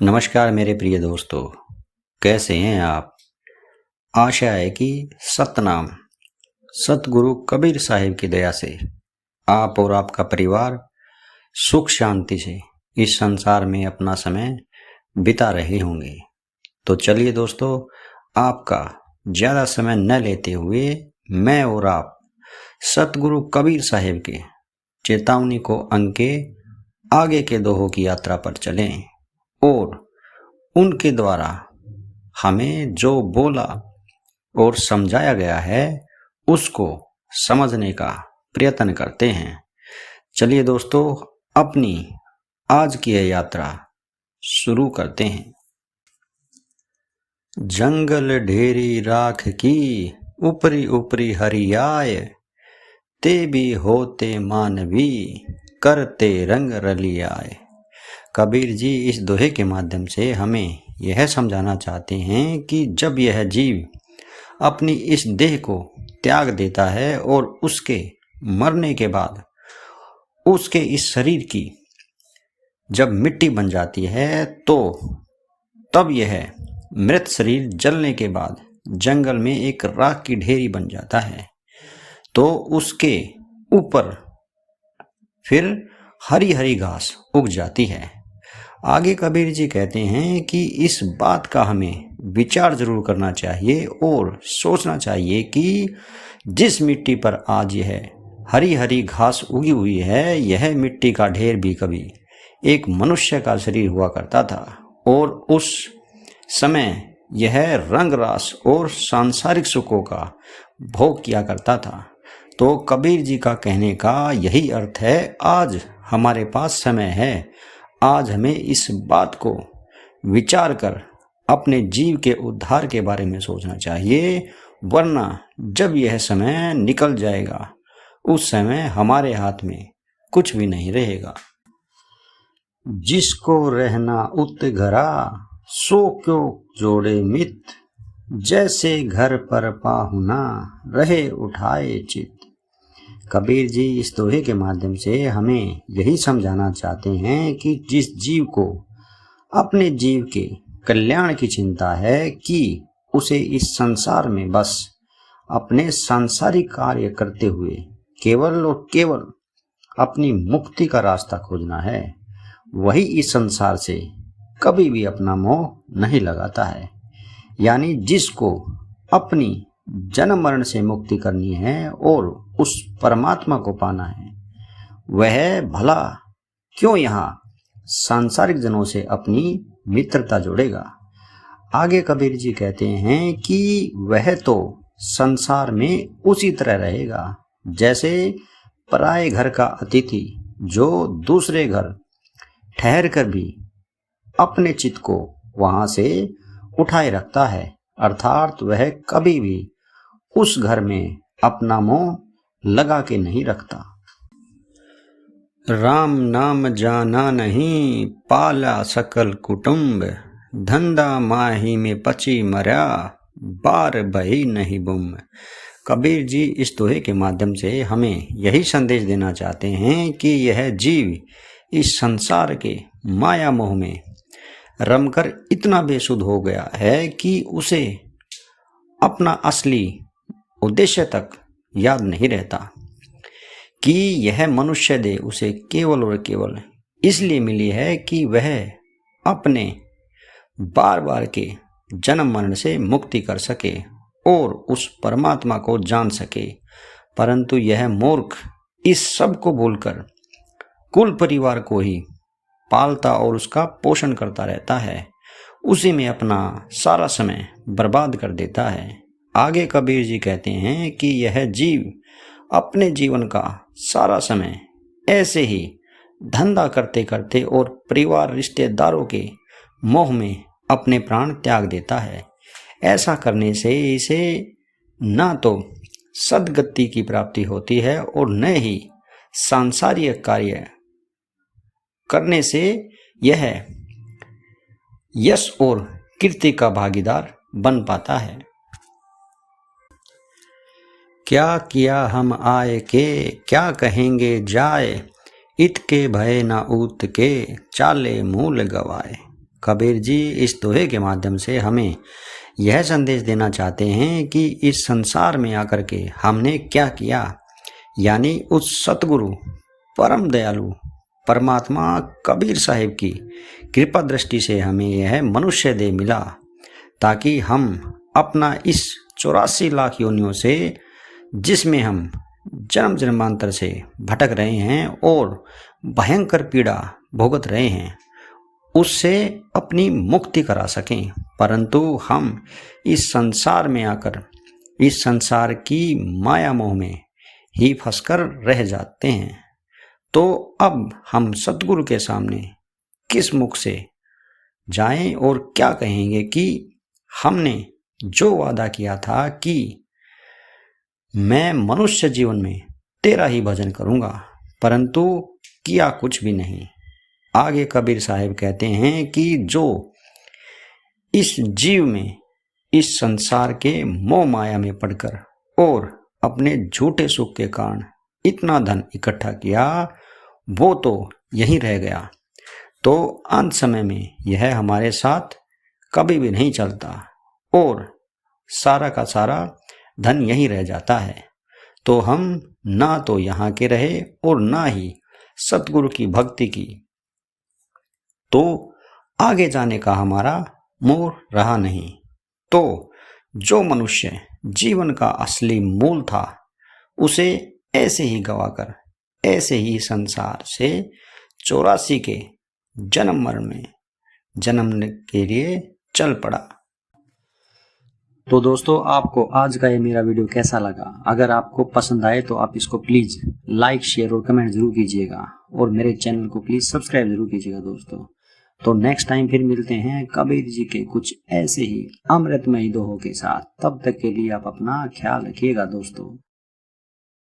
नमस्कार मेरे प्रिय दोस्तों, कैसे हैं आप। आशा है कि सतनाम सतगुरु कबीर साहिब की दया से आप और आपका परिवार सुख शांति से इस संसार में अपना समय बिता रहे होंगे। तो चलिए दोस्तों, आपका ज़्यादा समय न लेते हुए मैं और आप सतगुरु कबीर साहिब के चेतावनी को अंके आगे के दोहों की यात्रा पर चलें और उनके द्वारा हमें जो बोला और समझाया गया है उसको समझने का प्रयत्न करते हैं। चलिए दोस्तों, अपनी आज की यह यात्रा शुरू करते हैं। जंगल ढेरी राख की ऊपरी ऊपरी हरियाय, ते भी होते मानवी करते रंग रलियाए। कबीर जी इस दोहे के माध्यम से हमें यह समझाना चाहते हैं कि जब यह जीव अपनी इस देह को त्याग देता है और उसके मरने के बाद उसके इस शरीर की जब मिट्टी बन जाती है तो तब यह मृत शरीर जलने के बाद जंगल में एक राख की ढेरी बन जाता है। तो उसके ऊपर फिर हरी हरी घास उग जाती है। आगे कबीर जी कहते हैं कि इस बात का हमें विचार जरूर करना चाहिए और सोचना चाहिए कि जिस मिट्टी पर आज यह हरी हरी घास उगी हुई है, यह मिट्टी का ढेर भी कभी एक मनुष्य का शरीर हुआ करता था और उस समय यह रंग रास और सांसारिक सुखों का भोग किया करता था। तो कबीर जी का कहने का यही अर्थ है, आज हमारे पास समय है, आज हमें इस बात को विचार कर अपने जीव के उद्धार के बारे में सोचना चाहिए, वरना जब यह समय निकल जाएगा उस समय हमारे हाथ में कुछ भी नहीं रहेगा। जिसको रहना उत घरा सो क्यों जोड़े मित, जैसे घर पर पाहुना रहे उठाए चित। कबीर जी इस दोहे के माध्यम से हमें यही समझाना चाहते हैं कि जिस जीव को अपने जीव के कल्याण की चिंता है कि उसे इस संसार में बस अपने सांसारिक कार्य करते हुए केवल और केवल अपनी मुक्ति का रास्ता खोजना है, वही इस संसार से कभी भी अपना मोह नहीं लगाता है। यानी जिसको अपनी जन्म मरण से मुक्ति करनी है और उस परमात्मा को पाना है, वह भला क्यों यहाँ सांसारिक जनों से अपनी मित्रता जोड़ेगा। आगे कबीर जी कहते हैं कि वह तो संसार में उसी तरह रहेगा जैसे पराये घर का अतिथि जो दूसरे घर ठहर कर भी अपने चित्त को वहां से उठाए रखता है, अर्थात वह कभी भी उस घर में अपना मोह लगा के नहीं रखता। राम नाम जाना नहीं पाला सकल कुटुंब, धंधा माही में पची मरा बार बही नहीं बुम। कबीर जी इस दोहे के माध्यम से हमें यही संदेश देना चाहते हैं कि यह जीव इस संसार के माया मोह में रमकर इतना बेसुध हो गया है कि उसे अपना असली उद्देश्य तक याद नहीं रहता कि यह मनुष्य देह उसे केवल और केवल इसलिए मिली है कि वह अपने बार बार के जन्म मरण से मुक्ति कर सके और उस परमात्मा को जान सके। परंतु यह मूर्ख इस सब को भूलकर कुल परिवार को ही पालता और उसका पोषण करता रहता है, उसी में अपना सारा समय बर्बाद कर देता है। आगे कबीर जी कहते हैं कि यह जीव अपने जीवन का सारा समय ऐसे ही धंधा करते करते और परिवार रिश्तेदारों के मोह में अपने प्राण त्याग देता है। ऐसा करने से इसे न तो सद्गति की प्राप्ति होती है और न ही सांसारिक कार्य करने से यह यश और कीर्ति का भागीदार बन पाता है। क्या किया हम आए के क्या कहेंगे जाए, इत के भय न ऊत के चाले मूल गवाए। कबीर जी इस दोहे के माध्यम से हमें यह संदेश देना चाहते हैं कि इस संसार में आकर के हमने क्या किया, यानी उस सतगुरु परम दयालु परमात्मा कबीर साहिब की कृपा दृष्टि से हमें यह मनुष्य देह मिला, ताकि हम अपना इस 84 लाख योनियों से, जिसमें हम जन्म जन्मांतर से भटक रहे हैं और भयंकर पीड़ा भुगत रहे हैं, उससे अपनी मुक्ति करा सकें। परंतु हम इस संसार में आकर इस संसार की माया मोह में ही फंसकर रह जाते हैं। तो अब हम सतगुरु के सामने किस मुख से जाएं और क्या कहेंगे कि हमने जो वादा किया था कि मैं मनुष्य जीवन में तेरा ही भजन करूंगा, परंतु किया कुछ भी नहीं। आगे कबीर साहिब कहते हैं कि जो इस जीव में इस संसार के मोह माया में पड़कर और अपने झूठे सुख के कारण इतना धन इकट्ठा किया, वो तो यहीं रह गया, तो अंत समय में यह हमारे साथ कभी भी नहीं चलता और सारा का सारा धन यहीं रह जाता है। तो हम ना तो यहाँ के रहे और ना ही सतगुरु की भक्ति की, तो आगे जाने का हमारा मोह रहा नहीं। तो जो मनुष्य जीवन का असली मूल था, उसे ऐसे ही गवाकर ऐसे ही संसार से 84 के जन्म मरण में जन्मने के लिए चल पड़ा। तो दोस्तों, आपको आज का ये मेरा वीडियो कैसा लगा? अगर आपको पसंद आए तो आप इसको प्लीज़ लाइक, शेयर और कमेंट जरूर कीजिएगा और मेरे चैनल को प्लीज़ सब्सक्राइब जरूर कीजिएगा दोस्तों। तो नेक्स्ट टाइम फिर मिलते हैं कबीर जी के कुछ ऐसे ही अमृतमयी दोहों के साथ। तब तक के लिए आप अपना ख्याल रखिएगा दोस्तों।